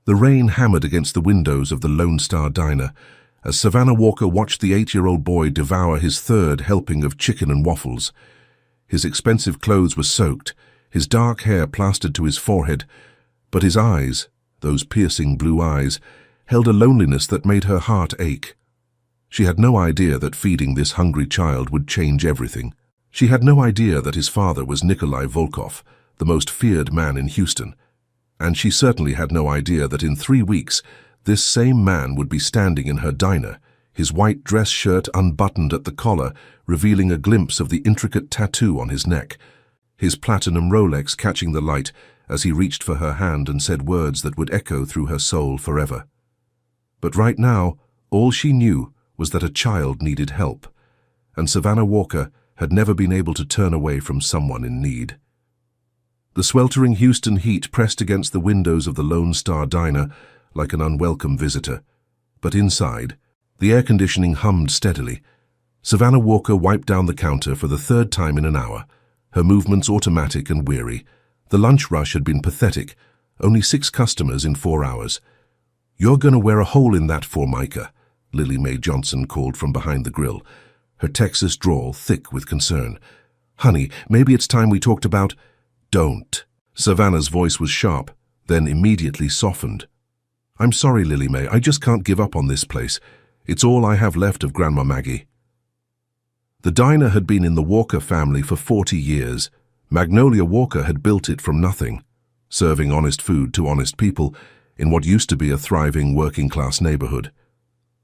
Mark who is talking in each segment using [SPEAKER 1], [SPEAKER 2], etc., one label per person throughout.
[SPEAKER 1] The rain hammered against the windows of the Lone Star Diner as Savannah Walker watched the 8-year-old boy devour his third helping of chicken and waffles. His expensive clothes were soaked, his dark hair plastered to his forehead, but his eyes, those piercing blue eyes, held a loneliness that made her heart ache. She had no idea that feeding this hungry child would change everything. She had no idea that his father was Nikolai Volkov, the most feared man in Houston. And she certainly had no idea that in 3 weeks, this same man would be standing in her diner, his white dress shirt unbuttoned at the collar, revealing a glimpse of the intricate tattoo on his neck, his platinum Rolex catching the light as he reached for her hand and said words that would echo through her soul forever. But right now, all she knew was that a child needed help, and Savannah Walker had never been able to turn away from someone in need. The sweltering Houston heat pressed against the windows of the Lone Star Diner like an unwelcome visitor, but inside, the air conditioning hummed steadily. Savannah Walker wiped down the counter for the 3rd time in an hour, her movements automatic and weary. The lunch rush had been pathetic, only 6 customers in 4 hours. "You're gonna wear a hole in that Formica," Lily Mae Johnson called from behind the grill, her Texas drawl thick with concern. "Honey, maybe it's time we talked about—" "Don't." Savannah's voice was sharp, then immediately softened. "I'm sorry, Lily Mae, I just can't give up on this place. It's all I have left of Grandma Maggie." The diner had been in the Walker family for 40 years. Magnolia Walker had built it from nothing, serving honest food to honest people in what used to be a thriving working-class neighborhood.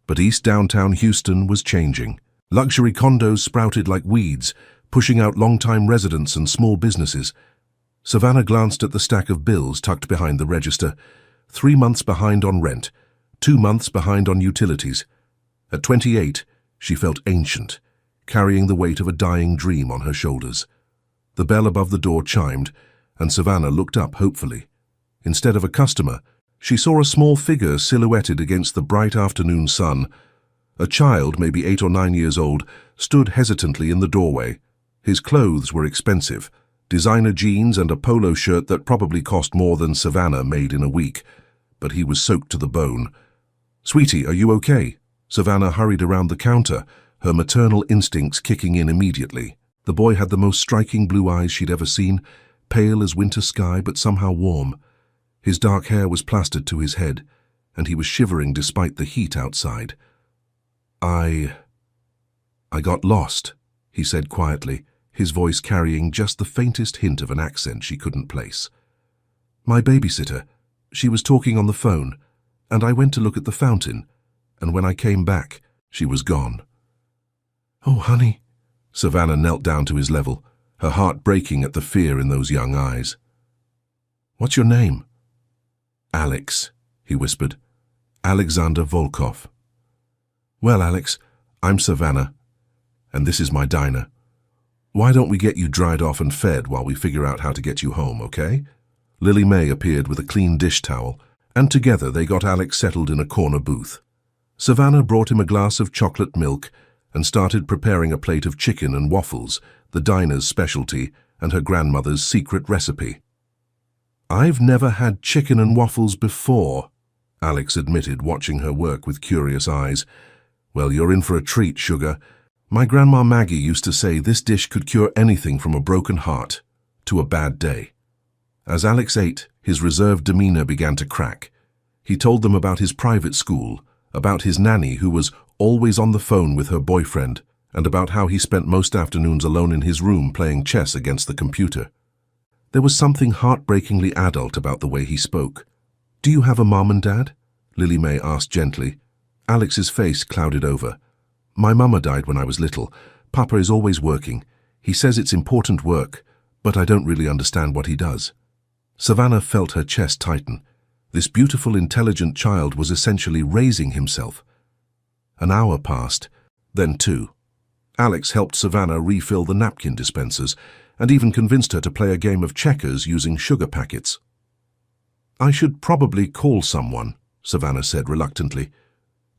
[SPEAKER 1] But East Downtown Houston was changing. Luxury condos sprouted like weeds, pushing out long-time residents and small businesses. Savannah glanced at the stack of bills tucked behind the register. 3 months behind on rent, 2 months behind on utilities. At 28, she felt ancient, carrying the weight of a dying dream on her shoulders. The bell above the door chimed, and Savannah looked up hopefully. Instead of a customer, she saw a small figure silhouetted against the bright afternoon sun. A child, maybe 8 or 9 years old, stood hesitantly in the doorway. His clothes were expensive, designer jeans and a polo shirt that probably cost more than Savannah made in a week, but he was soaked to the bone. "Sweetie, are you okay?" Savannah hurried around the counter, her maternal instincts kicking in immediately. The boy had the most striking blue eyes she'd ever seen, pale as winter sky but somehow warm. His dark hair was plastered to his head, and he was shivering despite the heat outside. I got lost," he said quietly, his voice carrying just the faintest hint of an accent she couldn't place. "My babysitter, she was talking on the phone, and I went to look at the fountain, and when I came back, she was gone." "Oh, honey." Savannah knelt down to his level, her heart breaking at the fear in those young eyes. "What's your name?" "Alex," he whispered. "Alexander Volkov." "Well, Alex, I'm Savannah, and this is my diner. Why don't we get you dried off and fed while we figure out how to get you home, okay?" Lily Mae appeared with a clean dish towel, and together they got Alex settled in a corner booth. Savannah brought him a glass of chocolate milk and started preparing a plate of chicken and waffles, the diner's specialty and her grandmother's secret recipe. "I've never had chicken and waffles before," Alex admitted, watching her work with curious eyes. "Well, you're in for a treat, sugar. My Grandma Maggie used to say this dish could cure anything from a broken heart to a bad day." As Alex ate, his reserved demeanor began to crack. He told them about his private school, about his nanny who was always on the phone with her boyfriend, and about how he spent most afternoons alone in his room playing chess against the computer. There was something heartbreakingly adult about the way he spoke. "Do you have a mom and dad?" Lily Mae asked gently. Alex's face clouded over. "My mama died when I was little. Papa is always working. He says it's important work, but I don't really understand what he does." Savannah felt her chest tighten. This beautiful, intelligent child was essentially raising himself. An hour passed, then 2. Alex helped Savannah refill the napkin dispensers and even convinced her to play a game of checkers using sugar packets. "I should probably call someone," Savannah said reluctantly.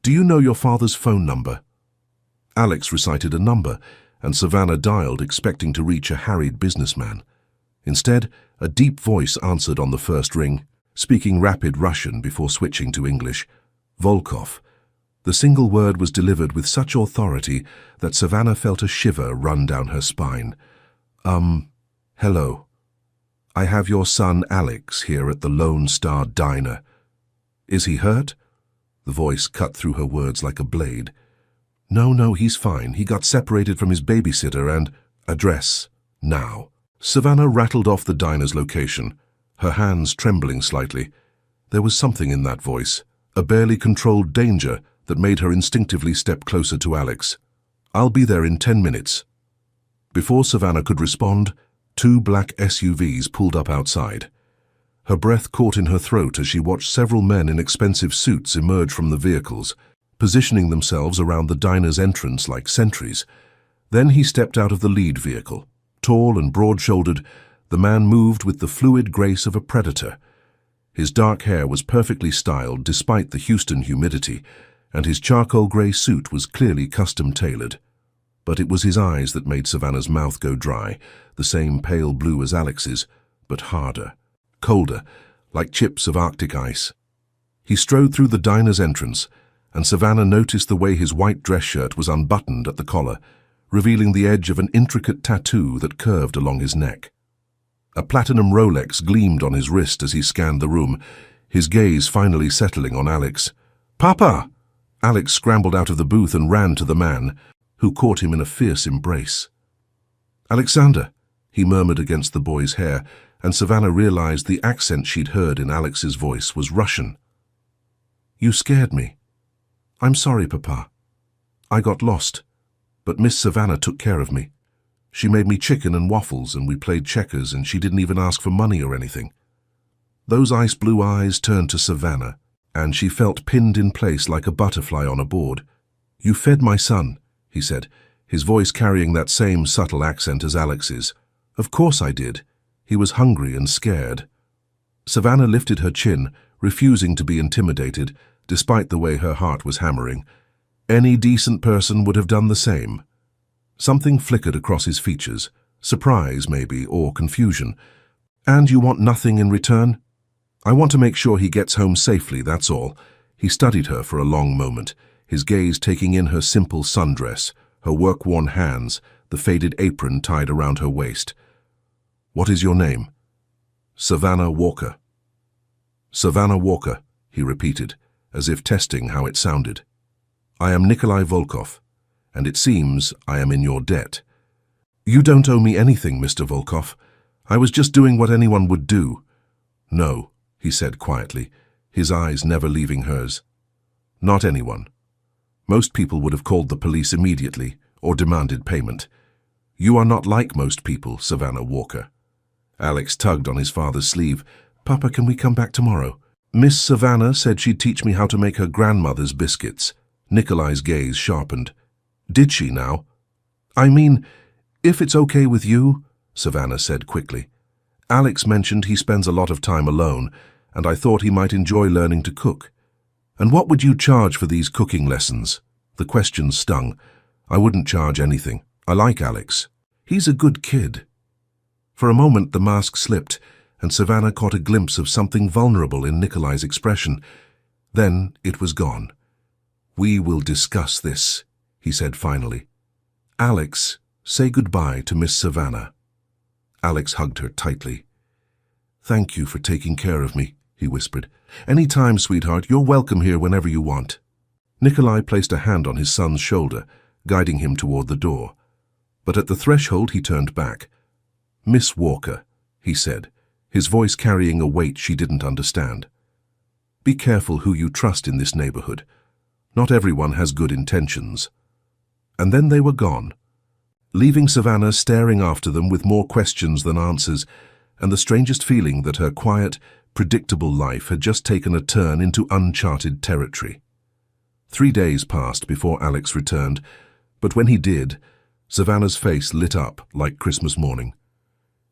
[SPEAKER 1] "Do you know your father's phone number?" Alex recited a number, and Savannah dialed, expecting to reach a harried businessman. Instead, a deep voice answered on the first ring. speaking rapid Russian before switching to English. Volkov. The single word was delivered with such authority that Savannah felt a shiver run down her spine. Hello. I have your son Alex here at the Lone Star Diner. Is he hurt? The voice cut through her words like a blade. No, he's fine. He got separated from his babysitter and... Address. Now. Savannah rattled off the diner's location, her hands trembling slightly. There was something in that voice, a barely controlled danger that made her instinctively step closer to Alex. I'll be there in 10 minutes. Before Savannah could respond, 2 black SUVs pulled up outside. Her breath caught in her throat as she watched several men in expensive suits emerge from the vehicles, positioning themselves around the diner's entrance like sentries. Then he stepped out of the lead vehicle. Tall and broad-shouldered, the man moved with the fluid grace of a predator. His dark hair was perfectly styled despite the Houston humidity, and his charcoal grey suit was clearly custom-tailored. But it was his eyes that made Savannah's mouth go dry, the same pale blue as Alex's, but harder, colder, like chips of Arctic ice. He strode through the diner's entrance, and Savannah noticed the way his white dress shirt was unbuttoned at the collar, revealing the edge of an intricate tattoo that curved along his neck. A platinum Rolex gleamed on his wrist as he scanned the room, his gaze finally settling on Alex. "Papa!" Alex scrambled out of the booth and ran to the man, who caught him in a fierce embrace. "Alexander," he murmured against the boy's hair, and Savannah realized the accent she'd heard in Alex's voice was Russian. "You scared me. I'm sorry, Papa. I got lost. But Miss Savannah took care of me. She made me chicken and waffles, and we played checkers, and she didn't even ask for money or anything." Those ice-blue eyes turned to Savannah, and she felt pinned in place like a butterfly on a board. "You fed my son," he said, his voice carrying that same subtle accent as Alex's. "Of course I did. He was hungry and scared." Savannah lifted her chin, refusing to be intimidated, despite the way her heart was hammering. Any decent person would have done the same. Something flickered across his features, surprise maybe, or confusion. "And you want nothing in return?" "I want to make sure he gets home safely, that's all." He studied her for a long moment, his gaze taking in her simple sundress, her work-worn hands, the faded apron tied around her waist. "What is your name?" "Savannah Walker." "Savannah Walker," he repeated, as if testing how it sounded. "I am Nikolai Volkov, and it seems I am in your debt." "You don't owe me anything, Mr. Volkov. I was just doing what anyone would do." "No," he said quietly, his eyes never leaving hers. "Not anyone. Most people would have called the police immediately or demanded payment. You are not like most people, Savannah Walker." Alex tugged on his father's sleeve. "Papa, can we come back tomorrow? Miss Savannah said she'd teach me how to make her grandmother's biscuits." Nikolai's gaze sharpened. "Did she now?" "I mean, if it's okay with you," Savannah said quickly. "Alex mentioned he spends a lot of time alone, and I thought he might enjoy learning to cook." "And what would you charge for these cooking lessons?" The question stung. "I wouldn't charge anything. I like Alex. He's a good kid." For a moment the mask slipped, and Savannah caught a glimpse of something vulnerable in Nikolai's expression. Then it was gone. "We will discuss this," he said finally. "Alex, say goodbye to Miss Savannah." Alex hugged her tightly. "Thank you for taking care of me," he whispered. "Any time, sweetheart. You're welcome here whenever you want." Nikolai placed a hand on his son's shoulder, guiding him toward the door. But at the threshold he turned back. "Miss Walker," he said, his voice carrying a weight she didn't understand. "Be careful who you trust in this neighborhood. Not everyone has good intentions." And then they were gone, leaving Savannah staring after them with more questions than answers, and the strangest feeling that her quiet, predictable life had just taken a turn into uncharted territory. 3 days passed before Alex returned, but when he did, Savannah's face lit up like Christmas morning.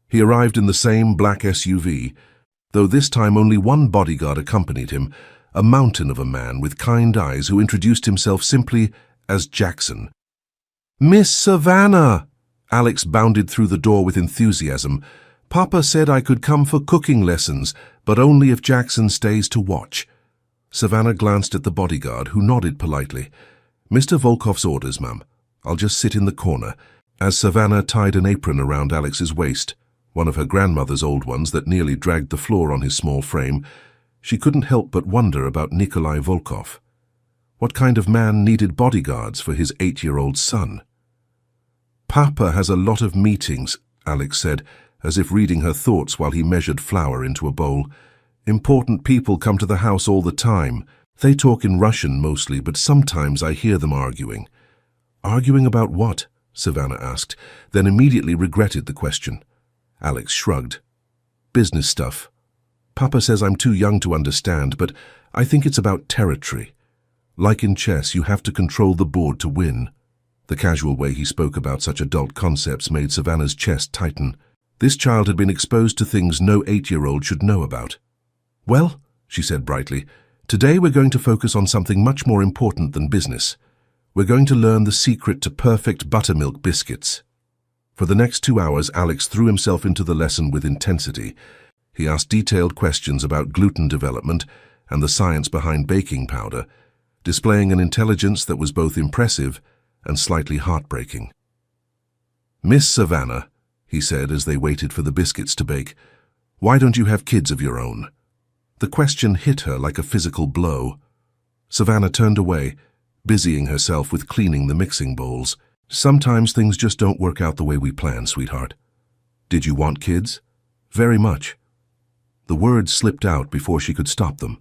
[SPEAKER 1] He arrived in the same black SUV, though this time only one bodyguard accompanied him, a mountain of a man with kind eyes who introduced himself simply as Jackson. "Miss Savannah!" Alex bounded through the door with enthusiasm. "Papa said I could come for cooking lessons. but only if Jackson stays to watch. Savannah glanced at the bodyguard, who nodded politely. Mr. Volkov's orders, ma'am. I'll just sit in the corner, as Savannah tied an apron around Alex's waist, one of her grandmother's old ones that nearly dragged the floor on his small frame. She couldn't help but wonder about Nikolai Volkov. What kind of man needed bodyguards for his 8-year-old son? Papa has a lot of meetings, Alex said, as if reading her thoughts while he measured flour into a bowl. Important people come to the house all the time. They talk in Russian mostly, but sometimes I hear them arguing. Arguing about what? Savannah asked, then immediately regretted the question. Alex shrugged. Business stuff. Papa says I'm too young to understand, but I think it's about territory. Like in chess, you have to control the board to win. The casual way he spoke about such adult concepts made Savannah's chest tighten. This child had been exposed to things no 8-year-old should know about. Well, she said brightly, today we're going to focus on something much more important than business. We're going to learn the secret to perfect buttermilk biscuits. For the next 2 hours, Alex threw himself into the lesson with intensity. He asked detailed questions about gluten development and the science behind baking powder, displaying an intelligence that was both impressive and slightly heartbreaking. Miss Savannah, he said as they waited for the biscuits to bake, why don't you have kids of your own? The question hit her like a physical blow. Savannah turned away, busying herself with cleaning the mixing bowls. Sometimes things just don't work out the way we plan, sweetheart. Did you want kids? Very much. The words slipped out before she could stop them.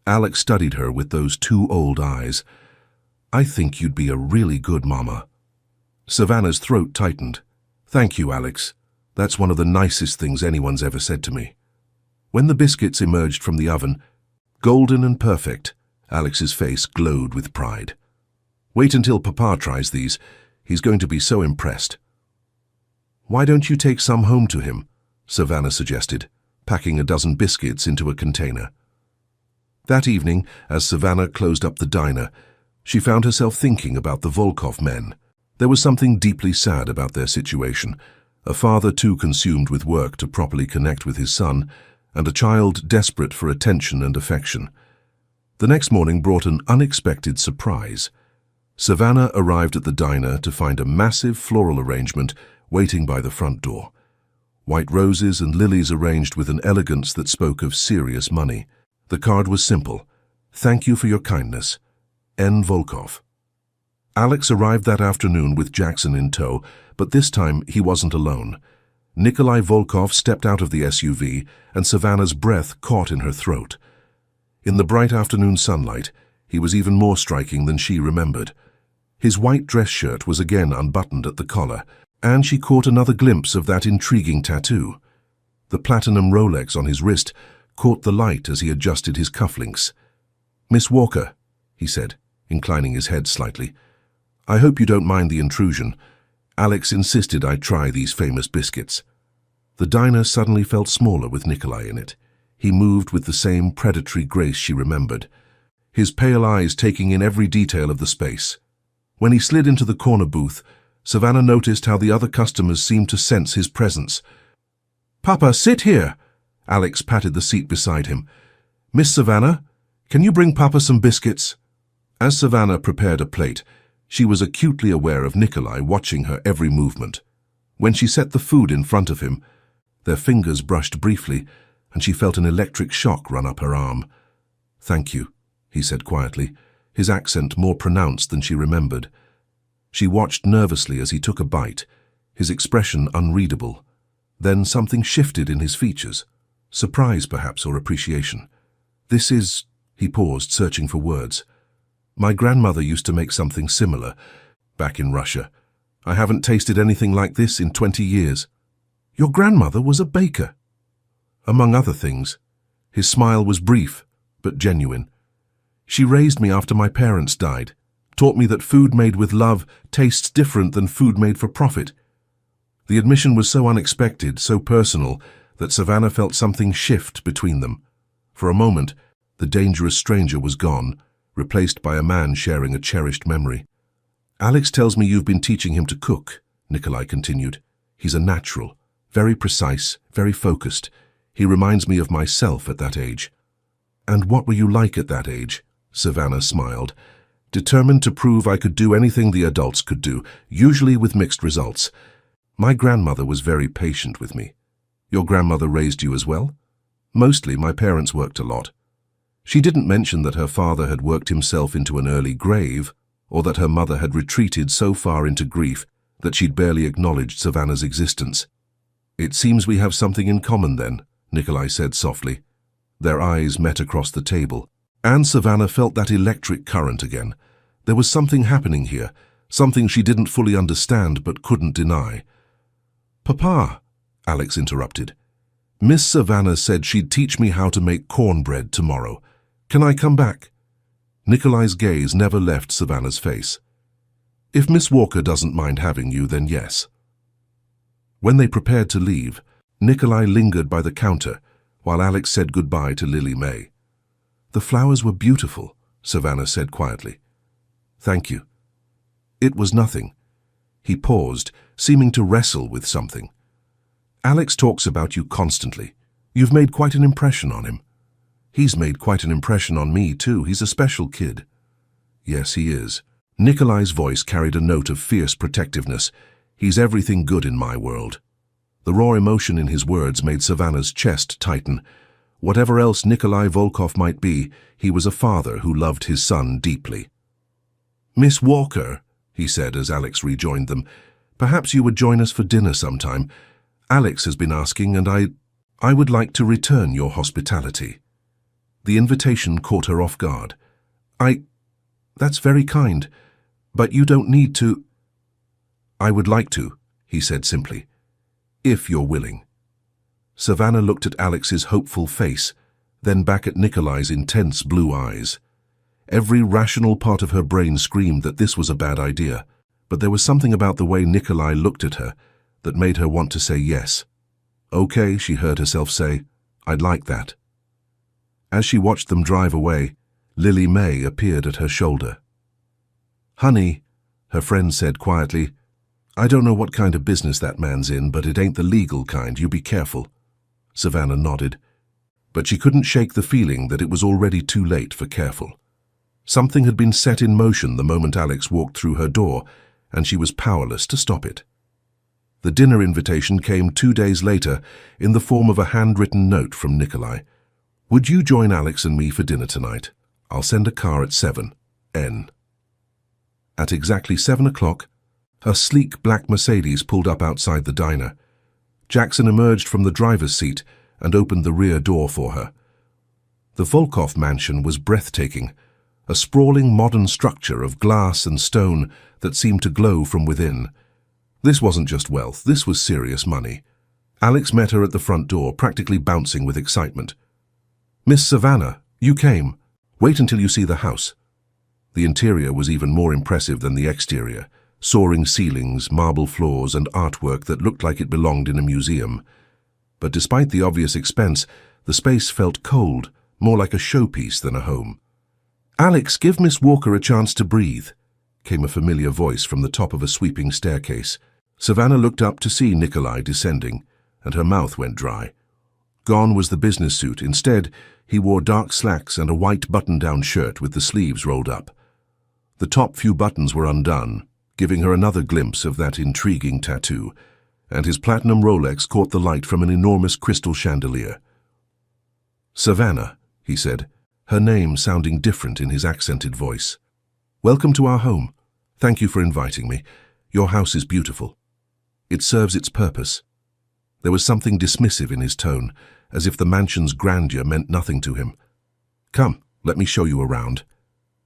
[SPEAKER 1] Alex studied her with those 2 old eyes. I think you'd be a really good mama. Savannah's throat tightened. Thank you, Alex. That's one of the nicest things anyone's ever said to me. When the biscuits emerged from the oven, golden and perfect, Alex's face glowed with pride. Wait until Papa tries these. He's going to be so impressed. Why don't you take some home to him? Savannah suggested, packing a dozen biscuits into a container. That evening, as Savannah closed up the diner, she found herself thinking about the Volkov men. There was something deeply sad about their situation, a father too consumed with work to properly connect with his son, and a child desperate for attention and affection. The next morning brought an unexpected surprise. Savannah arrived at the diner to find a massive floral arrangement waiting by the front door. White roses and lilies arranged with an elegance that spoke of serious money. The card was simple. Thank you for your kindness. N. Volkov. Alex arrived that afternoon with Jackson in tow, but this time he wasn't alone. Nikolai Volkov stepped out of the SUV, and Savannah's breath caught in her throat. In the bright afternoon sunlight, he was even more striking than she remembered. His white dress shirt was again unbuttoned at the collar, and she caught another glimpse of that intriguing tattoo. The platinum Rolex on his wrist caught the light as he adjusted his cufflinks. Miss Walker, he said, inclining his head slightly, I hope you don't mind the intrusion. Alex insisted I try these famous biscuits. The diner suddenly felt smaller with Nikolai in it. He moved with the same predatory grace she remembered, his pale eyes taking in every detail of the space. When he slid into the corner booth, Savannah noticed how the other customers seemed to sense his presence. Papa, sit here! Alex patted the seat beside him. Miss Savannah, can you bring Papa some biscuits? As Savannah prepared a plate, she was acutely aware of Nikolai watching her every movement. When she set the food in front of him, their fingers brushed briefly, and she felt an electric shock run up her arm. Thank you, he said quietly, his accent more pronounced than she remembered. She watched nervously as he took a bite, his expression unreadable. Then something shifted in his features, surprise perhaps or appreciation. This is, he paused, searching for words. My grandmother used to make something similar, back in Russia. I haven't tasted anything like this in 20 years. Your grandmother was a baker. Among other things. His smile was brief, but genuine. She raised me after my parents died, taught me that food made with love tastes different than food made for profit. The admission was so unexpected, so personal, that Savannah felt something shift between them. For a moment, the dangerous stranger was gone, replaced by a man sharing a cherished memory. Alex tells me you've been teaching him to cook, Nikolai continued. He's a natural, very precise, very focused. He reminds me of myself at that age." "And what were you like at that age?" Savannah smiled, determined to prove I could do anything the adults could do, usually with mixed results. "My grandmother was very patient with me." "Your grandmother raised you as well?" "Mostly. My parents worked a lot." She didn't mention that her father had worked himself into an early grave, or that her mother had retreated so far into grief that she'd barely acknowledged Savannah's existence. "It seems we have something in common then," Nikolai said softly. Their eyes met across the table, and Savannah felt that electric current again. There was something happening here, something she didn't fully understand but couldn't deny. "Papa," Alex interrupted. "Miss Savannah said she'd teach me how to make cornbread tomorrow. Can I come back?" Nikolai's gaze never left Savannah's face. "If Miss Walker doesn't mind having you, then yes." When they prepared to leave, Nikolai lingered by the counter while Alex said goodbye to Lily May. "The flowers were beautiful," Savannah said quietly. "Thank you." "It was nothing." He paused, seeming to wrestle with something. "Alex talks about you constantly. You've made quite an impression on him." "He's made quite an impression on me, too. He's a special kid." "Yes, he is." Nikolai's voice carried a note of fierce protectiveness. "He's everything good in my world." The raw emotion in his words made Savannah's chest tighten. Whatever else Nikolai Volkov might be, he was a father who loved his son deeply. "Miss Walker," he said as Alex rejoined them, "perhaps you would join us for dinner sometime. Alex has been asking, and I would like to return your hospitality." The invitation caught her off guard. That's very kind, but you don't need to." "I would like to," he said simply, "if you're willing." Savannah looked at Alex's hopeful face, then back at Nikolai's intense blue eyes. Every rational part of her brain screamed that this was a bad idea, but there was something about the way Nikolai looked at her that made her want to say yes. "Okay," she heard herself say, "I'd like that." As she watched them drive away, Lily May appeared at her shoulder. "Honey," her friend said quietly, "I don't know what kind of business that man's in, but it ain't the legal kind. You be careful." Savannah nodded, but she couldn't shake the feeling that it was already too late for careful. Something had been set in motion the moment Alex walked through her door, and she was powerless to stop it. The dinner invitation came 2 days later in the form of a handwritten note from Nikolai. "Would you join Alex and me for dinner tonight? I'll send a car at 7, N." At exactly 7 o'clock, a sleek black Mercedes pulled up outside the diner. Jackson emerged from the driver's seat and opened the rear door for her. The Volkov mansion was breathtaking, a sprawling modern structure of glass and stone that seemed to glow from within. This wasn't just wealth, this was serious money. Alex met her at the front door, practically bouncing with excitement. "Miss Savannah, you came. Wait until you see the house." The interior was even more impressive than the exterior. Soaring ceilings, marble floors, and artwork that looked like it belonged in a museum. But despite the obvious expense, the space felt cold, more like a showpiece than a home. "Alex, give Miss Walker a chance to breathe," came a familiar voice from the top of a sweeping staircase. Savannah looked up to see Nikolai descending, and her mouth went dry. Gone was the business suit. Instead, he wore dark slacks and a white button-down shirt with the sleeves rolled up. The top few buttons were undone, giving her another glimpse of that intriguing tattoo, and his platinum Rolex caught the light from an enormous crystal chandelier. "Savannah," he said, her name sounding different in his accented voice. "Welcome to our home. Thank you for inviting me. Your house is beautiful. It serves its purpose." There was something dismissive in his tone, as if the mansion's grandeur meant nothing to him. "Come, let me show you around."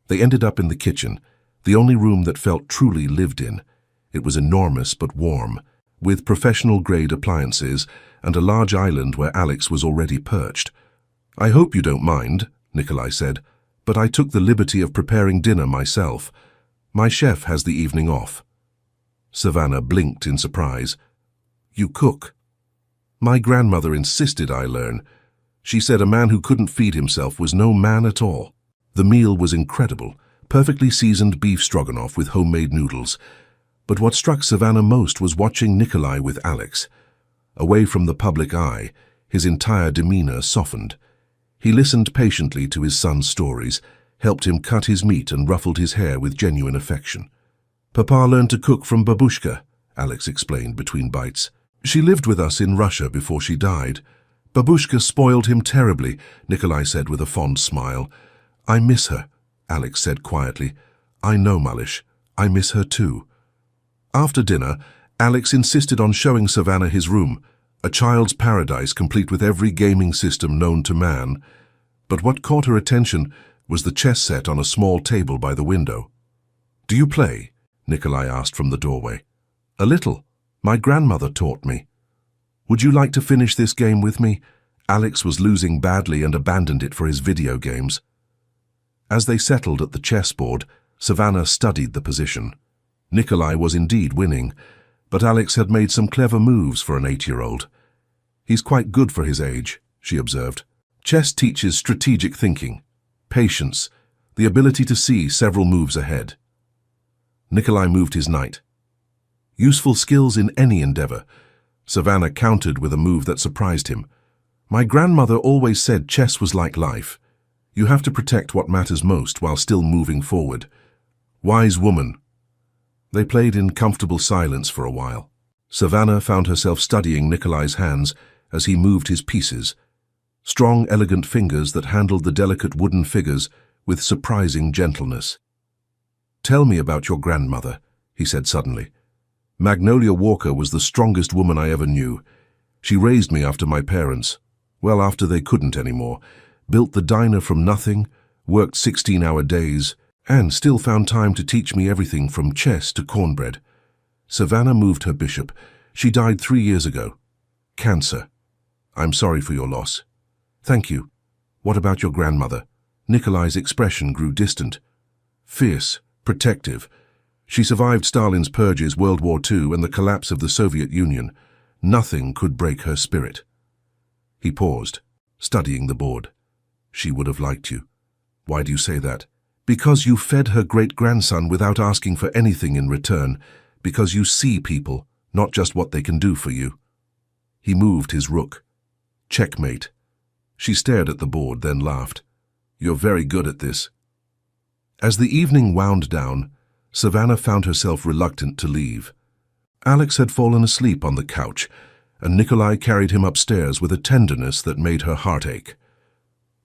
[SPEAKER 1] They ended up in the kitchen, the only room that felt truly lived in. It was enormous but warm, with professional-grade appliances and a large island where Alex was already perched. "I hope you don't mind," Nikolai said, "but I took the liberty of preparing dinner myself. My chef has the evening off." Savannah blinked in surprise. "You cook?" "My grandmother insisted I learn. She said a man who couldn't feed himself was no man at all." The meal was incredible, perfectly seasoned beef stroganoff with homemade noodles. But what struck Savannah most was watching Nikolai with Alex. Away from the public eye, His entire demeanor softened. He listened patiently to his son's stories, helped him cut his meat and ruffled his hair with genuine affection. "Papa learned to cook from babushka," Alex explained between bites. "She lived with us in Russia before she died. Babushka spoiled him terribly," Nikolai said with a fond smile. "I miss her," Alex said quietly. "I know, Malish. I miss her too." After dinner, Alex insisted on showing Savannah his room, a child's paradise complete with every gaming system known to man. But what caught her attention was the chess set on a small table by the window. "Do you play?" Nikolai asked from the doorway. "A little. My grandmother taught me." "Would you like to finish this game with me?" Alex was losing badly and abandoned it for his video games. As they settled at the chessboard, Savannah studied the position. Nikolai was indeed winning, but Alex had made some clever moves for an 8-year-old. "He's quite good for his age," she observed. "Chess teaches strategic thinking, patience, the ability to see several moves ahead." Nikolai moved his knight. "Useful skills in any endeavor." Savannah countered with a move that surprised him. "My grandmother always said chess was like life. You have to protect what matters most while still moving forward." Wise woman. They played in comfortable silence for a while. Savannah found herself studying Nikolai's hands as he moved his pieces. Strong, elegant fingers that handled the delicate wooden figures with surprising gentleness. "Tell me about your grandmother," he said suddenly. "Magnolia Walker was the strongest woman I ever knew. She raised me after my parents, well, after they couldn't anymore, built the diner from nothing, worked 16-hour days, and still found time to teach me everything from chess to cornbread." Savannah moved her bishop. "She died 3 years ago. Cancer. I'm sorry for your loss." "Thank you. What about your grandmother?" Nikolai's expression grew distant. "Fierce, protective. She survived Stalin's purges, World War II, and the collapse of the Soviet Union. Nothing could break her spirit." He paused, studying the board. "She would have liked you." "Why do you say that?" "Because you fed her great-grandson without asking for anything in return. Because you see people, not just what they can do for you." He moved his rook. "Checkmate." She stared at the board, then laughed. "You're very good at this." As the evening wound down, Savannah found herself reluctant to leave. Alex had fallen asleep on the couch, and Nikolai carried him upstairs with a tenderness that made her heart ache.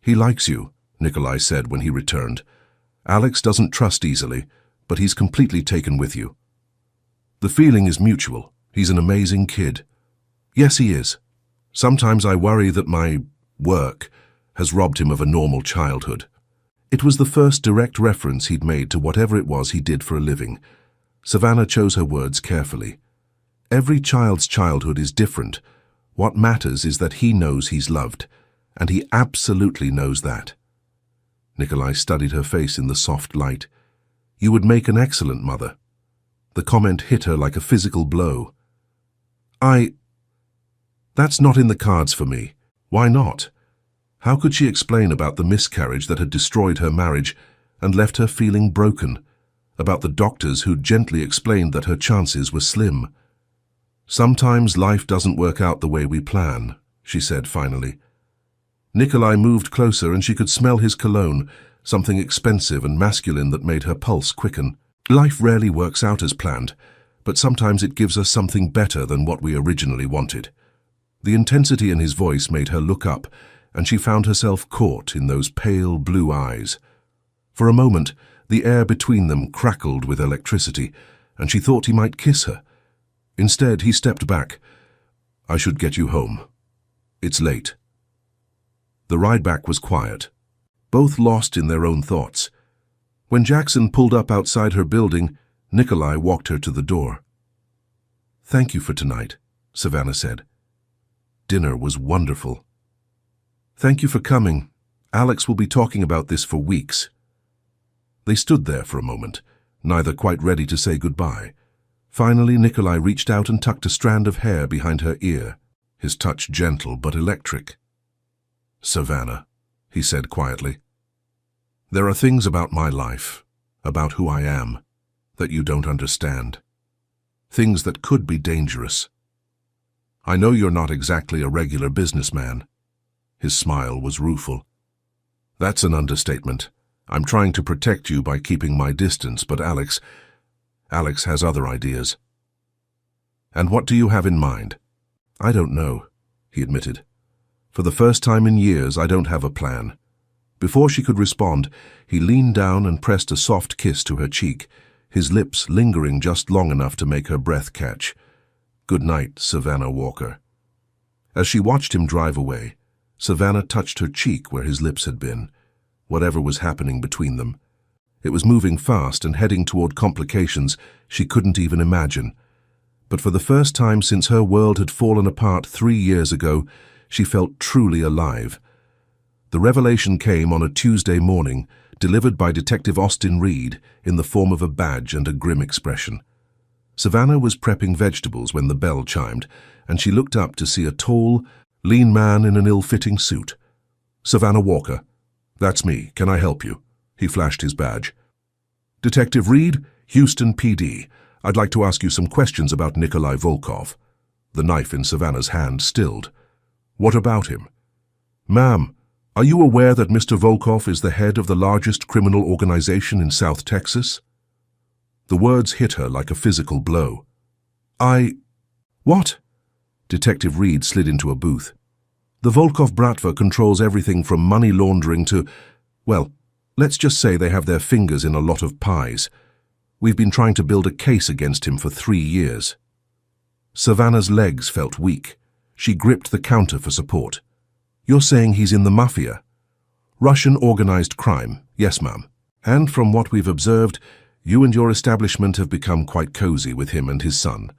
[SPEAKER 1] "He likes you," Nikolai said when he returned. "Alex doesn't trust easily, but he's completely taken with you." "The feeling is mutual. He's an amazing kid." "Yes, he is. Sometimes I worry that my work has robbed him of a normal childhood." It was the first direct reference he'd made to whatever it was he did for a living. Savannah chose her words carefully. Every child's childhood is different. What matters is that he knows he's loved, and he absolutely knows that. Nikolai studied her face in the soft light. "You would make an excellent mother." The comment hit her like a physical blow. That's not in the cards for me." "Why not?" How could she explain about the miscarriage that had destroyed her marriage and left her feeling broken, about the doctors who gently explained that her chances were slim? "Sometimes life doesn't work out the way we plan," she said finally. Nikolai moved closer and she could smell his cologne, something expensive and masculine that made her pulse quicken. "Life rarely works out as planned, but sometimes it gives us something better than what we originally wanted." The intensity in his voice made her look up, and she found herself caught in those pale blue eyes. For a moment, the air between them crackled with electricity, and she thought he might kiss her. Instead, he stepped back. "I should get you home. It's late." The ride back was quiet, both lost in their own thoughts. When Jackson pulled up outside her building, Nikolai walked her to the door. "Thank you for tonight," Savannah said. "Dinner was wonderful." "Thank you for coming. Alex will be talking about this for weeks." They stood there for a moment, neither quite ready to say goodbye. Finally, Nikolai reached out and tucked a strand of hair behind her ear, his touch gentle but electric. "Savannah," he said quietly, "there are things about my life, about who I am, that you don't understand. Things that could be dangerous. I know you're not exactly a regular businessman." His smile was rueful. "That's an understatement. I'm trying to protect you by keeping my distance, but Alex has other ideas." "And what do you have in mind?" "I don't know," he admitted. "For the first time in years, I don't have a plan." Before she could respond, he leaned down and pressed a soft kiss to her cheek, his lips lingering just long enough to make her breath catch. "Good night, Savannah Walker." As she watched him drive away, Savannah touched her cheek where his lips had been, whatever was happening between them. It was moving fast and heading toward complications she couldn't even imagine. But for the first time since her world had fallen apart 3 years ago, she felt truly alive. The revelation came on a Tuesday morning, delivered by Detective Austin Reed in the form of a badge and a grim expression. Savannah was prepping vegetables when the bell chimed, and she looked up to see a tall, lean man in an ill-fitting suit. "Savannah Walker, that's me. Can I help you?" He flashed his badge. "Detective Reed, Houston PD. I'd like to ask you some questions about Nikolai Volkov." The knife in Savannah's hand stilled. "What about him?" "Ma'am, are you aware that Mr. Volkov is the head of the largest criminal organization in South Texas?" The words hit her like a physical blow. What?" Detective Reed slid into a booth. "The Volkov Bratva controls everything from money laundering to, well, let's just say they have their fingers in a lot of pies. We've been trying to build a case against him for 3 years." Savannah's legs felt weak. She gripped the counter for support. "You're saying he's in the Mafia?" "Russian organized crime, yes, ma'am. And from what we've observed, you and your establishment have become quite cozy with him and his son."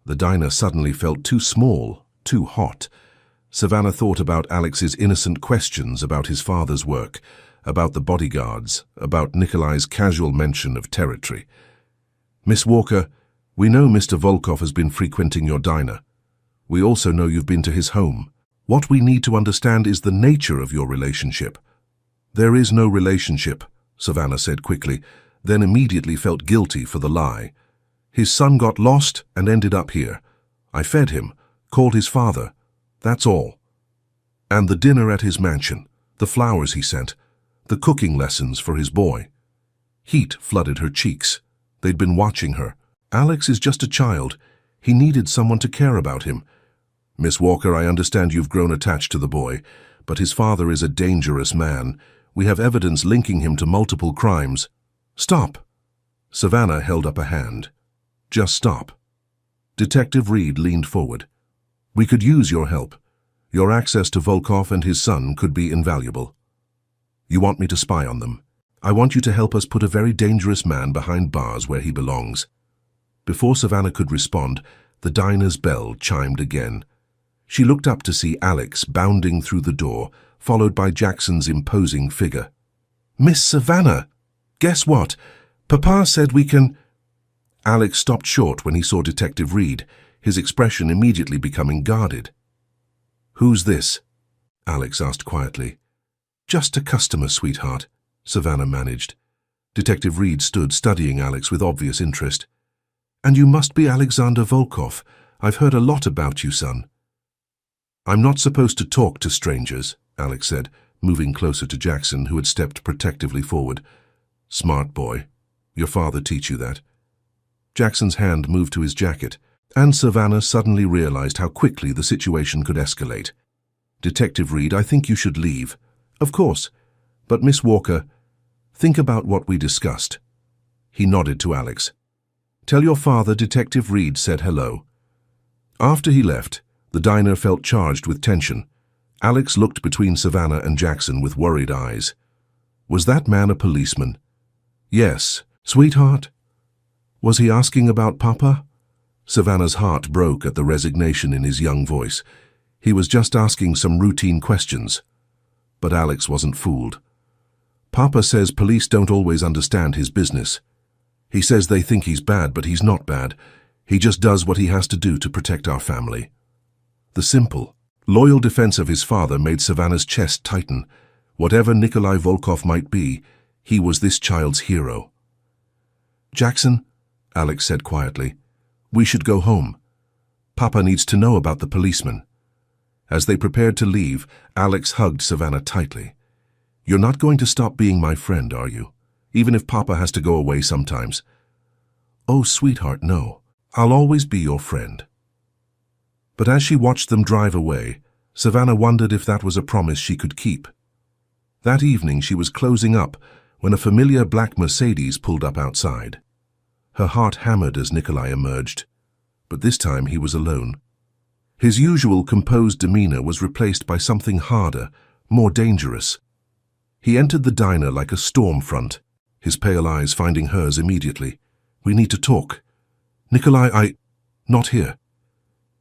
[SPEAKER 1] The diner suddenly felt too small, too hot. Savannah thought about Alex's innocent questions about his father's work, about the bodyguards, about Nikolai's casual mention of territory. "Miss Walker, we know Mr. Volkov has been frequenting your diner. We also know you've been to his home. What we need to understand is the nature of your relationship." "There is no relationship," Savannah said quickly, then immediately felt guilty for the lie. "His son got lost and ended up here. I fed him, called his father. That's all. And the dinner at his mansion, the flowers he sent, the cooking lessons for his boy." Heat flooded her cheeks. They'd been watching her. "Alex is just a child. He needed someone to care about him. Miss Walker, I understand you've grown attached to the boy, but his father is a dangerous man. We have evidence linking him to multiple crimes." "Stop!" Savannah held up a hand. "Just stop." Detective Reed leaned forward. "We could use your help. Your access to Volkov and his son could be invaluable." "You want me to spy on them?" "I want you to help us put a very dangerous man behind bars where he belongs." Before Savannah could respond, the diner's bell chimed again. She looked up to see Alex bounding through the door, followed by Jackson's imposing figure. "Miss Savannah, guess what? Papa said we can—" Alex stopped short when he saw Detective Reed, his expression immediately becoming guarded. "Who's this?" Alex asked quietly. "Just a customer, sweetheart," Savannah managed. Detective Reed stood studying Alex with obvious interest. "And you must be Alexander Volkov. I've heard a lot about you, son." "I'm not supposed to talk to strangers," Alex said, moving closer to Jackson, who had stepped protectively forward. "Smart boy. Your father teach you that?" Jackson's hand moved to his jacket, and Savannah suddenly realized how quickly the situation could escalate. "Detective Reed, I think you should leave." "Of course. But Miss Walker, think about what we discussed." He nodded to Alex. "Tell your father Detective Reed said hello." After he left, the diner felt charged with tension. Alex looked between Savannah and Jackson with worried eyes. Was that man a policeman? "Yes, sweetheart." "Was he asking about Papa?" Savannah's heart broke at the resignation in his young voice. He was just asking some routine questions. But Alex wasn't fooled. "Papa says police don't always understand his business. He says they think he's bad, but he's not bad. He just does what he has to do to protect our family." The simple, loyal defense of his father made Savannah's chest tighten. Whatever Nikolai Volkov might be, he was this child's hero. "Jackson," Alex said quietly, "we should go home." Papa needs to know about the policeman. As they prepared to leave, Alex hugged Savannah tightly. You're not going to stop being my friend, are you? Even if Papa has to go away sometimes. Oh, sweetheart, no. I'll always be your friend. But as she watched them drive away, Savannah wondered if that was a promise she could keep. That evening she was closing up when a familiar black Mercedes pulled up outside. Her heart hammered as Nikolai emerged, but this time he was alone. His usual composed demeanor was replaced by something harder, more dangerous. He entered the diner like a storm front, his pale eyes finding hers immediately. We need to talk. Nikolai, Not here.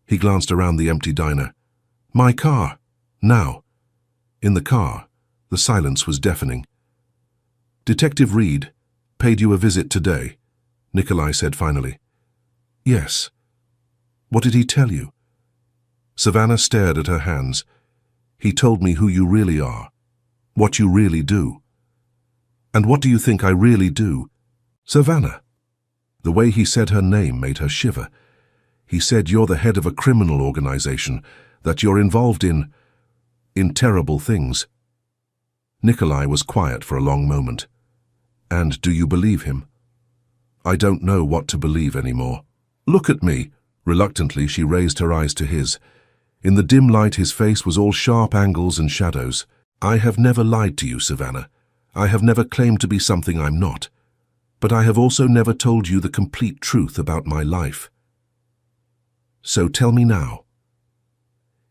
[SPEAKER 1] He glanced around the empty diner. My car. Now. In the car, the silence was deafening. Detective Reed paid you a visit today, Nikolai said finally. Yes. What did he tell you? Savannah stared at her hands. He told me who you really are, what you really do. And what do you think I really do? Savannah. The way he said her name made her shiver. He said you're the head of a criminal organization, that you're involved in terrible things. Nikolai was quiet for a long moment. And do you believe him? I don't know what to believe anymore. Look at me. Reluctantly, she raised her eyes to his. In the dim light, his face was all sharp angles and shadows. I have never lied to you, Savannah. I have never claimed to be something I'm not. But I have also never told you the complete truth about my life. So tell me now.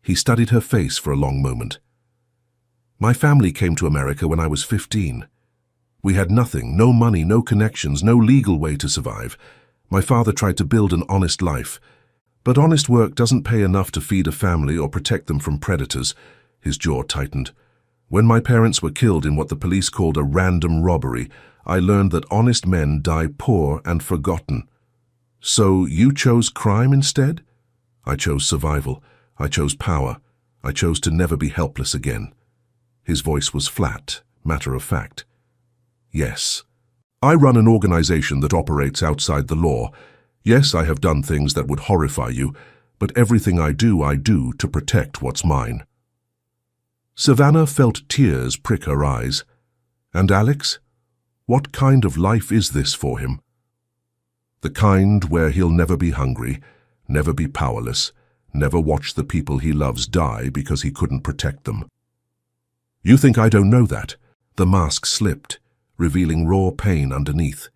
[SPEAKER 1] He studied her face for a long moment. My family came to America when I was 15. We had nothing, no money, no connections, no legal way to survive. My father tried to build an honest life. But honest work doesn't pay enough to feed a family or protect them from predators. His jaw tightened. When my parents were killed in what the police called a random robbery, I learned that honest men die poor and forgotten. So you chose crime instead? I chose survival. I chose power. I chose to never be helpless again. His voice was flat, matter-of-fact. Yes. I run an organization that operates outside the law. Yes, I have done things that would horrify you, but everything I do to protect what's mine. Savannah felt tears prick her eyes. And Alex? What kind of life is this for him? The kind where he'll never be hungry, never be powerless, never watch the people he loves die because he couldn't protect them. You think I don't know that? The mask slipped, revealing raw pain underneath.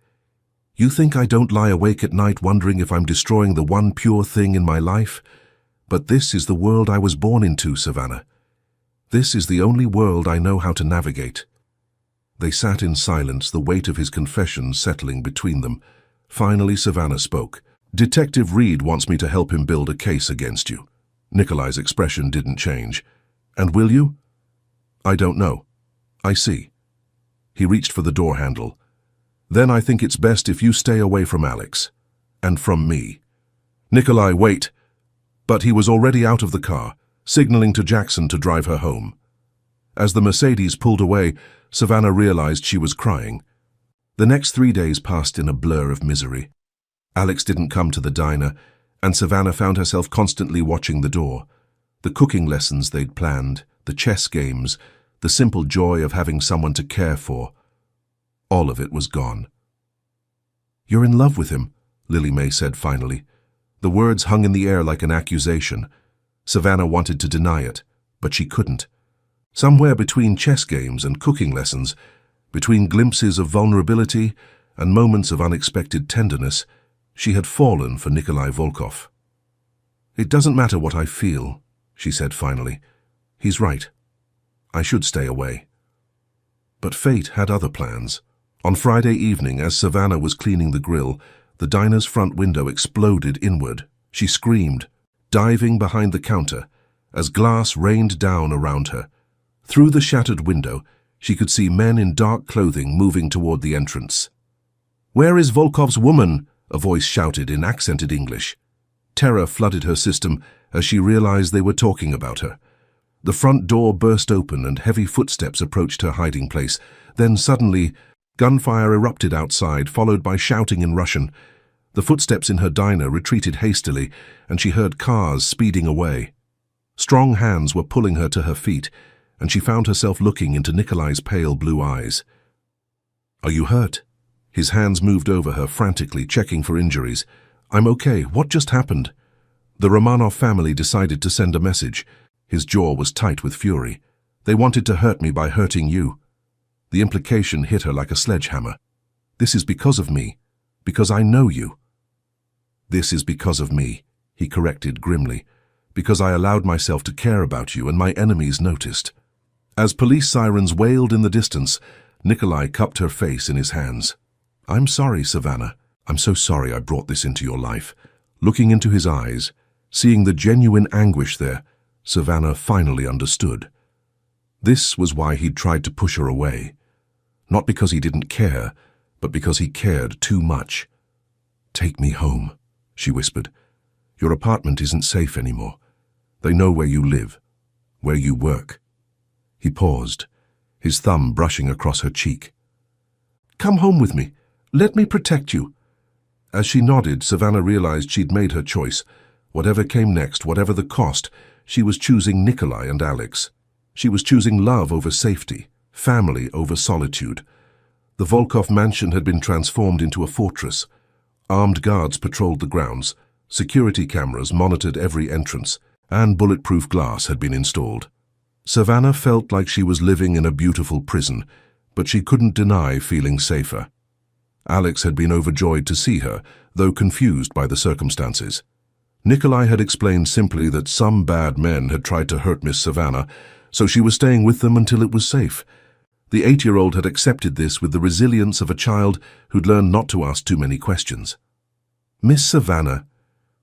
[SPEAKER 1] You think I don't lie awake at night wondering if I'm destroying the one pure thing in my life? But this is the world I was born into, Savannah. This is the only world I know how to navigate. They sat in silence, the weight of his confession settling between them. Finally, Savannah spoke. Detective Reed wants me to help him build a case against you. Nikolai's expression didn't change. And will you? I don't know. I see. He reached for the door handle. Then I think it's best if you stay away from Alex. And from me. Nikolai, wait. But he was already out of the car, signaling to Jackson to drive her home. As the Mercedes pulled away, Savannah realized she was crying. The next 3 days passed in a blur of misery. Alex didn't come to the diner, and Savannah found herself constantly watching the door. The cooking lessons they'd planned, the chess games, the simple joy of having someone to care for. All of it was gone. You're in love with him, Lily May said finally. The words hung in the air like an accusation. Savannah wanted to deny it, but she couldn't. Somewhere between chess games and cooking lessons, between glimpses of vulnerability and moments of unexpected tenderness, she had fallen for Nikolai Volkov. It doesn't matter what I feel, she said finally. He's right. I should stay away. But fate had other plans. On Friday evening, as Savannah was cleaning the grill, the diner's front window exploded inward. She screamed, diving behind the counter, as glass rained down around her. Through the shattered window, she could see men in dark clothing moving toward the entrance. Where is Volkov's woman? A voice shouted in accented English. Terror flooded her system as she realized they were talking about her. The front door burst open and heavy footsteps approached her hiding place. Then suddenly, gunfire erupted outside, followed by shouting in Russian. The footsteps in her diner retreated hastily, and she heard cars speeding away. Strong hands were pulling her to her feet, and she found herself looking into Nikolai's pale blue eyes. "Are you hurt?" His hands moved over her frantically, checking for injuries. "I'm okay. What just happened?" The Romanov family decided to send a message. His jaw was tight with fury. "They wanted to hurt me by hurting you." The implication hit her like a sledgehammer. "This is because of me. Because I know you." "This is because of me," he corrected grimly. "Because I allowed myself to care about you and my enemies noticed." As police sirens wailed in the distance, Nikolai cupped her face in his hands. "I'm sorry, Savannah. I'm so sorry I brought this into your life." Looking into his eyes, seeing the genuine anguish there, Savannah finally understood. This was why he'd tried to push her away. Not because he didn't care, but because he cared too much. "Take me home," she whispered. "Your apartment isn't safe anymore. They know where you live, where you work." He paused, his thumb brushing across her cheek. "Come home with me. Let me protect you." As she nodded, Savannah realized she'd made her choice. Whatever came next, whatever the cost, she was choosing Nikolai and Alex. She was choosing love over safety, family over solitude. The Volkov mansion had been transformed into a fortress. Armed guards patrolled the grounds, security cameras monitored every entrance, and bulletproof glass had been installed. Savannah felt like she was living in a beautiful prison, but she couldn't deny feeling safer. Alex had been overjoyed to see her, though confused by the circumstances. Nikolai had explained simply that some bad men had tried to hurt Miss Savannah, so she was staying with them until it was safe. The 8-year-old had accepted this with the resilience of a child who'd learned not to ask too many questions. "Miss Savannah,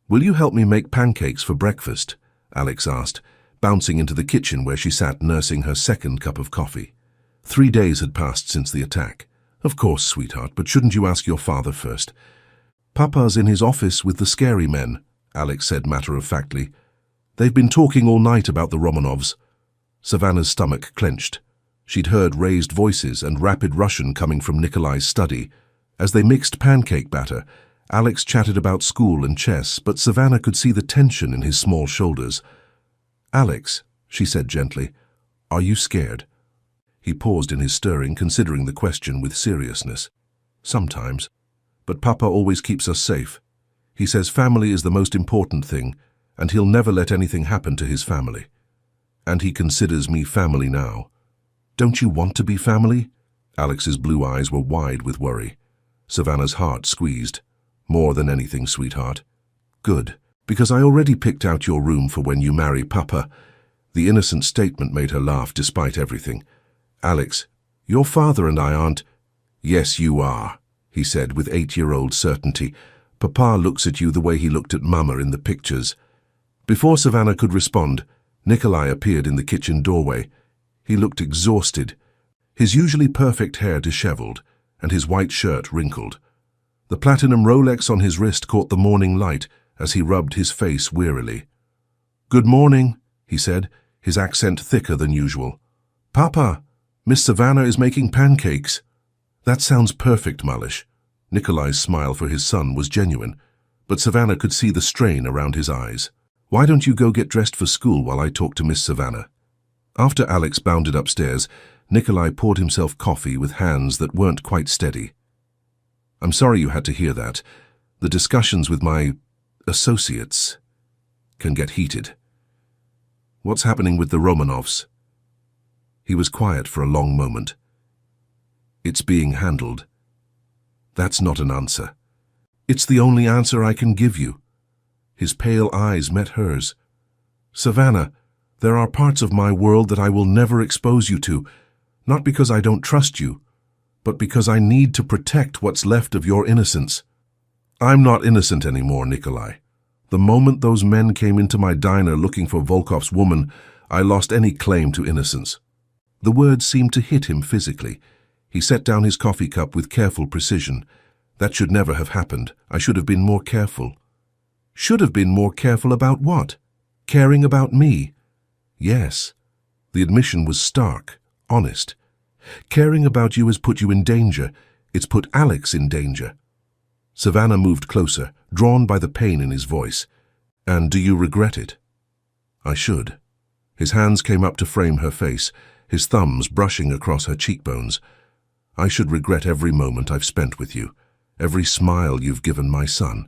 [SPEAKER 1] will you help me make pancakes for breakfast?" Alex asked, bouncing into the kitchen where she sat nursing her second cup of coffee. 3 days had passed since the attack. "Of course, sweetheart, but shouldn't you ask your father first?" "Papa's in his office with the scary men," Alex said matter-of-factly. "They've been talking all night about the Romanovs." Savannah's stomach clenched. She'd heard raised voices and rapid Russian coming from Nikolai's study. As they mixed pancake batter, Alex chatted about school and chess, but Savannah could see the tension in his small shoulders. "Alex," she said gently, "are you scared?" He paused in his stirring, considering the question with seriousness. "Sometimes. But Papa always keeps us safe. He says family is the most important thing, and he'll never let anything happen to his family. And he considers me family now." "Don't you want to be family?" Alex's blue eyes were wide with worry. Savannah's heart squeezed. "More than anything, sweetheart." "Good, because I already picked out your room for when you marry Papa." The innocent statement made her laugh despite everything. "Alex, your father and I aren't—" "Yes, you are," he said with 8-year-old certainty. "Papa looks at you the way he looked at Mama in the pictures." Before Savannah could respond, Nikolai appeared in the kitchen doorway. He looked exhausted, his usually perfect hair disheveled, and his white shirt wrinkled. The platinum Rolex on his wrist caught the morning light as he rubbed his face wearily. "Good morning," he said, his accent thicker than usual. "Papa, Miss Savannah is making pancakes." "That sounds perfect, Malish." Nikolai's smile for his son was genuine, but Savannah could see the strain around his eyes. "Why don't you go get dressed for school while I talk to Miss Savannah?" After Alex bounded upstairs, Nikolai poured himself coffee with hands that weren't quite steady. "I'm sorry you had to hear that. The discussions with my associates can get heated." "What's happening with the Romanovs?" He was quiet for a long moment. "It's being handled." "That's not an answer." "It's the only answer I can give you." His pale eyes met hers. "Savannah, there are parts of my world that I will never expose you to, not because I don't trust you, but because I need to protect what's left of your innocence." "I'm not innocent anymore, Nikolai. The moment those men came into my diner looking for Volkov's woman, I lost any claim to innocence." The words seemed to hit him physically. He set down his coffee cup with careful precision. "That should never have happened. I should have been more careful." "Should have been more careful about what? Caring about me?" "Yes." The admission was stark, honest. "Caring about you has put you in danger. It's put Alex in danger." Savannah moved closer, drawn by the pain in his voice. "And do you regret it?" "I should." His hands came up to frame her face, his thumbs brushing across her cheekbones. "I should regret every moment I've spent with you, every smile you've given my son,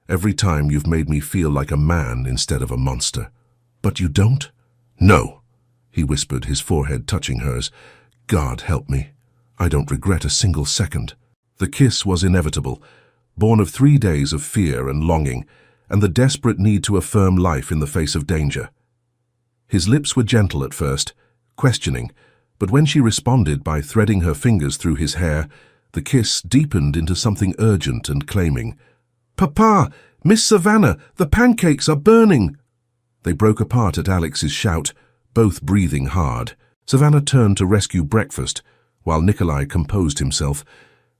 [SPEAKER 1] every time you've made me feel like a man instead of a monster." "But you don't?" "No," he whispered, his forehead touching hers. "God help me. I don't regret a single second." The kiss was inevitable, born of 3 days of fear and longing, and the desperate need to affirm life in the face of danger. His lips were gentle at first, questioning, but when she responded by threading her fingers through his hair, the kiss deepened into something urgent and claiming. "Papa! Miss Savannah! The pancakes are burning!" They broke apart at Alex's shout, both breathing hard. Savannah turned to rescue breakfast, while Nikolai composed himself,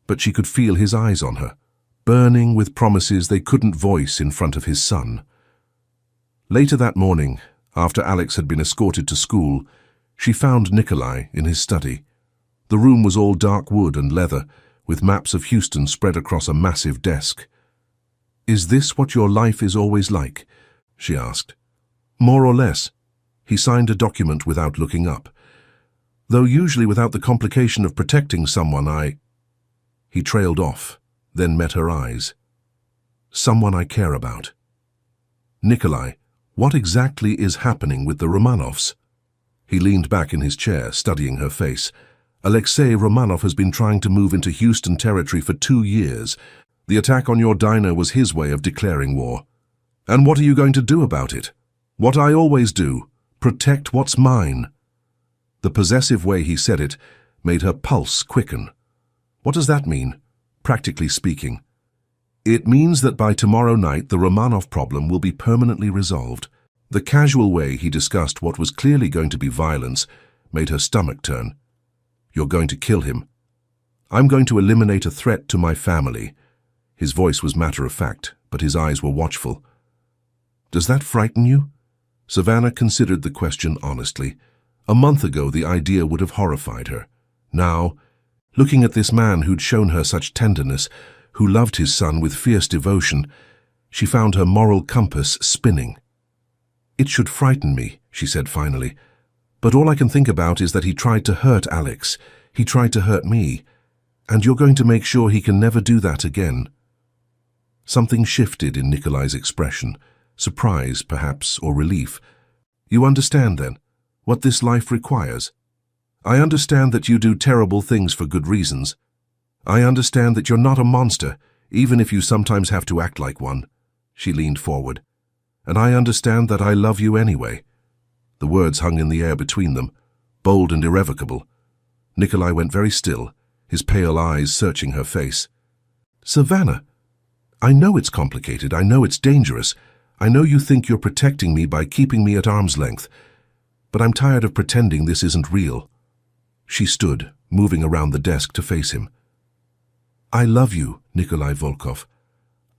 [SPEAKER 1] but she could feel his eyes on her, burning with promises they couldn't voice in front of his son. Later that morning, after Alex had been escorted to school, she found Nikolai in his study. The room was all dark wood and leather, with maps of Houston spread across a massive desk. "Is this what your life is always like?" she asked. "More or less." He signed a document without looking up. "Though usually without the complication of protecting someone He trailed off, then met her eyes. "Someone I care about." "Nikolai, what exactly is happening with the Romanovs?" He leaned back in his chair, studying her face. "Alexei Romanov has been trying to move into Houston territory for 2 years. The attack on your diner was his way of declaring war. And what are you going to do about it? What I always do, protect what's mine." The possessive way he said it made her pulse quicken. "What does that mean, practically speaking?" "It means that by tomorrow night the Romanov problem will be permanently resolved." The casual way he discussed what was clearly going to be violence made her stomach turn. "You're going to kill him." "I'm going to eliminate a threat to my family." His voice was matter-of-fact, but his eyes were watchful. "Does that frighten you?" Savannah considered the question honestly. A month ago the idea would have horrified her. Now, looking at this man who'd shown her such tenderness, who loved his son with fierce devotion, she found her moral compass spinning. "It should frighten me," she said finally. "But all I can think about is that he tried to hurt Alex. He tried to hurt me. And you're going to make sure he can never do that again." Something shifted in Nikolai's expression, surprise, perhaps, or relief. "You understand, then, what this life requires? I understand that you do terrible things for good reasons. I understand that you're not a monster, even if you sometimes have to act like one." She leaned forward. "And I understand that I love you anyway." The words hung in the air between them, bold and irrevocable. Nikolai went very still, his pale eyes searching her face. "Savannah, I know it's complicated, I know it's dangerous, I know you think you're protecting me by keeping me at arm's length, but I'm tired of pretending this isn't real." She stood, moving around the desk to face him. "I love you, Nikolai Volkov.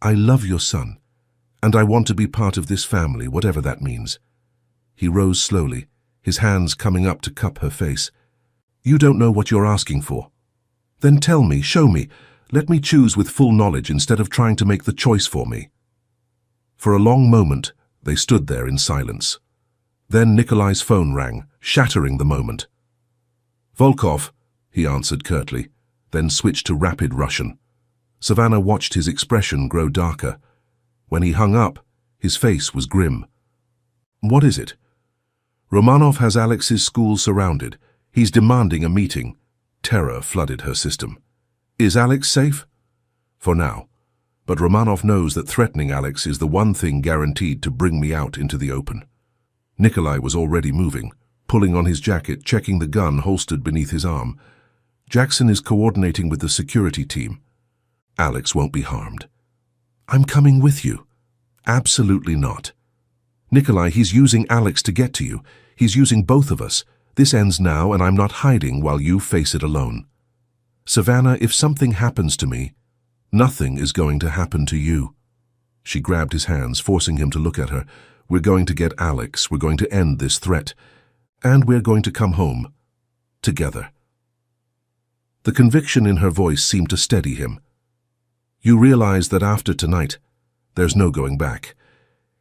[SPEAKER 1] I love your son, and I want to be part of this family, whatever that means." He rose slowly, his hands coming up to cup her face. "You don't know what you're asking for. Then tell me, show me. Let me choose with full knowledge instead of trying to make the choice for me." For a long moment, they stood there in silence. Then Nikolai's phone rang, shattering the moment. "Volkov," he answered curtly, then switched to rapid Russian. Savannah watched his expression grow darker. When he hung up, his face was grim. "What is it?" "Romanov has Alex's school surrounded. He's demanding a meeting." Terror flooded her system. "Is Alex safe?" "For now. But Romanov knows that threatening Alex is the one thing guaranteed to bring me out into the open." Nikolai was already moving, pulling on his jacket, checking the gun holstered beneath his arm. "Jackson is coordinating with the security team. Alex won't be harmed." "I'm coming with you." "Absolutely not." "Nikolai, he's using Alex to get to you. He's using both of us. This ends now, and I'm not hiding while you face it alone." "Savannah, if something happens to me, nothing is going to happen to you." She grabbed his hands, forcing him to look at her. "We're going to get Alex. We're going to end this threat. And we're going to come home. Together." The conviction in her voice seemed to steady him. You realize that after tonight, there's no going back.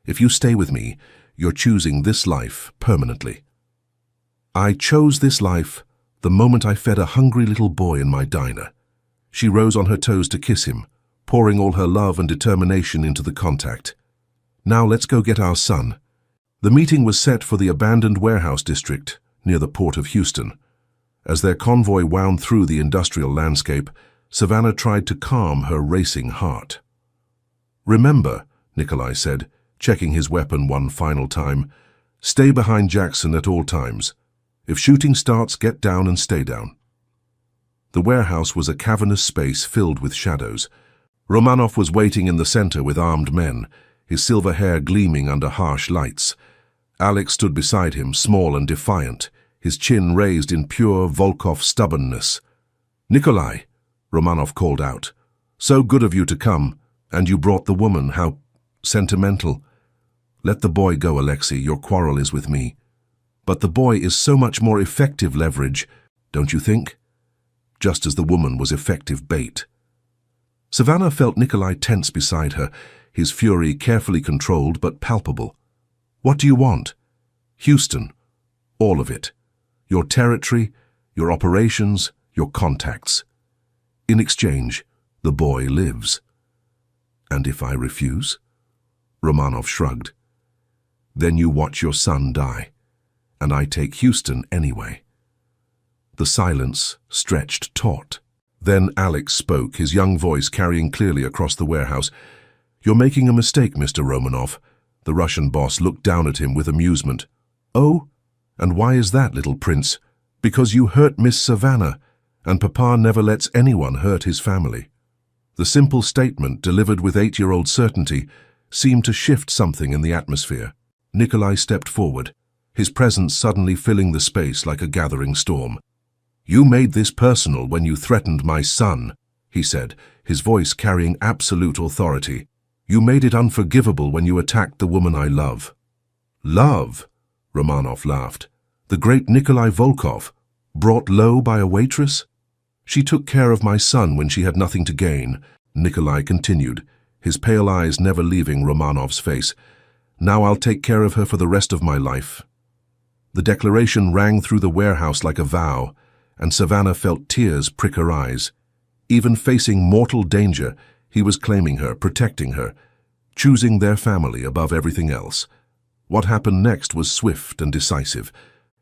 [SPEAKER 1] If you stay with me, you're choosing this life permanently. I chose this life the moment I fed a hungry little boy in my diner. She rose on her toes to kiss him, pouring all her love and determination into the contact. Now let's go get our son. The meeting was set for the abandoned warehouse district near the port of Houston. As their convoy wound through the industrial landscape, Savannah tried to calm her racing heart. "Remember," Nikolai said, checking his weapon one final time, "stay behind Jackson at all times. If shooting starts, get down and stay down." The warehouse was a cavernous space filled with shadows. Romanov was waiting in the center with armed men, his silver hair gleaming under harsh lights. Alex stood beside him, small and defiant, his chin raised in pure Volkov stubbornness. "Nikolai," Romanov called out, "so good of you to come, and you brought the woman, how sentimental. Let the boy go, Alexei, your quarrel is with me. But the boy is so much more effective leverage, don't you think? Just as the woman was effective bait." Savannah felt Nikolai tense beside her, his fury carefully controlled but palpable. "What do you want?" "Houston. All of it. Your territory, your operations, your contacts. In exchange, the boy lives." "And if I refuse?" Romanov shrugged. "Then you watch your son die, and I take Houston anyway." The silence stretched taut. Then Alex spoke, his young voice carrying clearly across the warehouse. "You're making a mistake, Mr. Romanov." The Russian boss looked down at him with amusement. "Oh? And why is that, little prince?" "Because you hurt Miss Savannah, and Papa never lets anyone hurt his family." The simple statement, delivered with 8-year-old certainty, seemed to shift something in the atmosphere. Nikolai stepped forward, his presence suddenly filling the space like a gathering storm. "You made this personal when you threatened my son," he said, his voice carrying absolute authority. "You made it unforgivable when you attacked the woman I love." "Love?" Romanov laughed. "The great Nikolai Volkov, brought low by a waitress?" "She took care of my son when she had nothing to gain," Nikolai continued, his pale eyes never leaving Romanov's face. "Now I'll take care of her for the rest of my life." The declaration rang through the warehouse like a vow, and Savannah felt tears prick her eyes. Even facing mortal danger, he was claiming her, protecting her, choosing their family above everything else. What happened next was swift and decisive.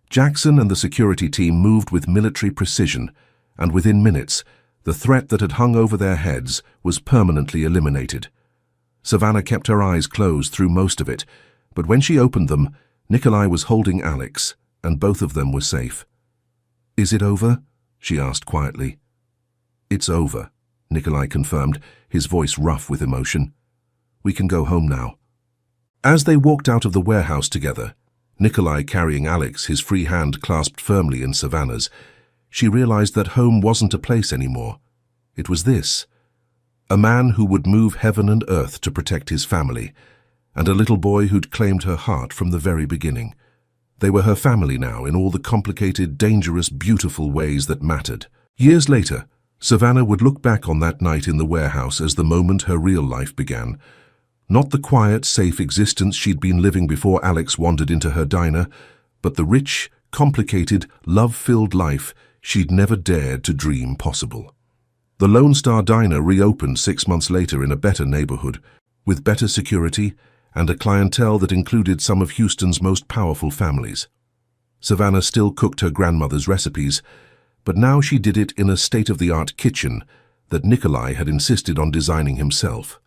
[SPEAKER 1] Jackson and the security team moved with military precision, and within minutes, the threat that had hung over their heads was permanently eliminated. Savannah kept her eyes closed through most of it, but when she opened them, Nikolai was holding Alex, and both of them were safe. "Is it over?" she asked quietly. "It's over," Nikolai confirmed, his voice rough with emotion. "We can go home now." As they walked out of the warehouse together, Nikolai carrying Alex, his free hand clasped firmly in Savannah's, she realized that home wasn't a place anymore. It was this: a man who would move heaven and earth to protect his family, and a little boy who'd claimed her heart from the very beginning. They were her family now in all the complicated, dangerous, beautiful ways that mattered. Years later, Savannah would look back on that night in the warehouse as the moment her real life began. Not the quiet, safe existence she'd been living before Alex wandered into her diner, but the rich, complicated, love-filled life she'd never dared to dream possible. The Lone Star Diner reopened 6 months later in a better neighborhood, with better security and a clientele that included some of Houston's most powerful families. Savannah still cooked her grandmother's recipes, but now she did it in a state-of-the-art kitchen that Nikolai had insisted on designing himself.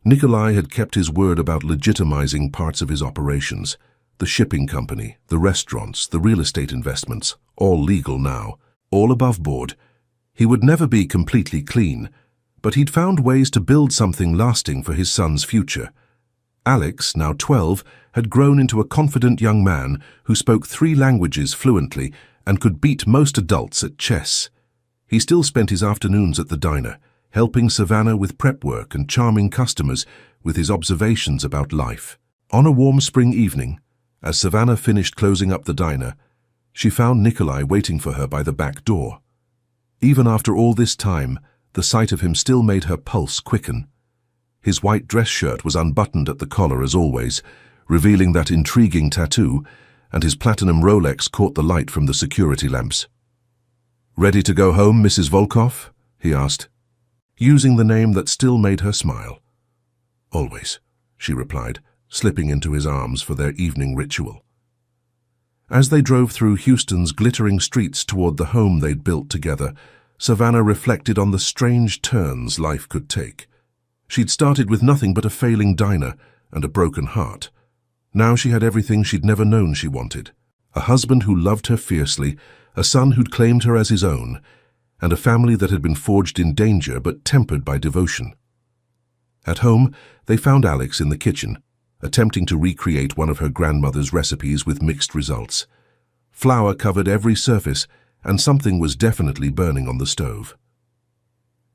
[SPEAKER 1] Nikolai had kept his word about legitimizing parts of his operations: the shipping company, the restaurants, the real estate investments, all legal now, all above board. He would never be completely clean, but he'd found ways to build something lasting for his son's future. Alex, now 12, had grown into a confident young man who spoke 3 languages fluently and could beat most adults at chess. He still spent his afternoons at the diner, helping Savannah with prep work and charming customers with his observations about life. On a warm spring evening, as Savannah finished closing up the diner, she found Nikolai waiting for her by the back door. Even after all this time, the sight of him still made her pulse quicken. His white dress shirt was unbuttoned at the collar as always, revealing that intriguing tattoo, and his platinum Rolex caught the light from the security lamps. "Ready to go home, Mrs. Volkov?" he asked, using the name that still made her smile. "Always," she replied, slipping into his arms for their evening ritual. As they drove through Houston's glittering streets toward the home they'd built together, Savannah reflected on the strange turns life could take. She'd started with nothing but a failing diner and a broken heart. Now she had everything she'd never known she wanted. A husband who loved her fiercely, a son who'd claimed her as his own, and a family that had been forged in danger but tempered by devotion. At home, they found Alex in the kitchen, attempting to recreate one of her grandmother's recipes with mixed results. Flour covered every surface, and something was definitely burning on the stove.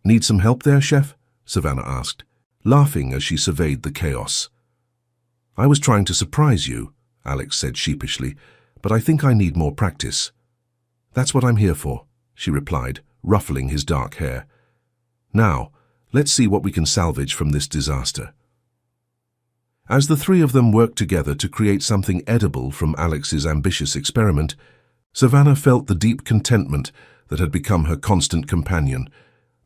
[SPEAKER 1] "Need some help there, Chef?" Savannah asked, laughing as she surveyed the chaos. "I was trying to surprise you," Alex said sheepishly, "but I think I need more practice." "That's what I'm here for," she replied, ruffling his dark hair. "Now, let's see what we can salvage from this disaster." As the three of them worked together to create something edible from Alex's ambitious experiment, Savannah felt the deep contentment that had become her constant companion.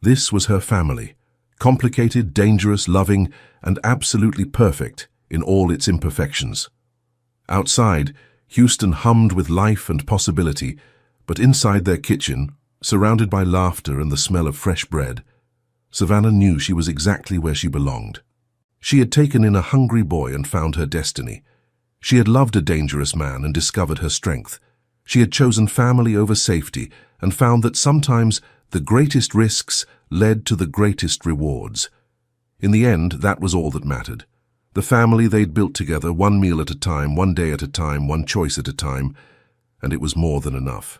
[SPEAKER 1] This was her family, complicated, dangerous, loving, and absolutely perfect in all its imperfections. Outside, Houston hummed with life and possibility, but inside their kitchen, surrounded by laughter and the smell of fresh bread, Savannah knew she was exactly where she belonged. She had taken in a hungry boy and found her destiny. She had loved a dangerous man and discovered her strength. She had chosen family over safety and found that sometimes the greatest risks led to the greatest rewards. In the end, that was all that mattered. The family they'd built together, one meal at a time, one day at a time, one choice at a time, and it was more than enough.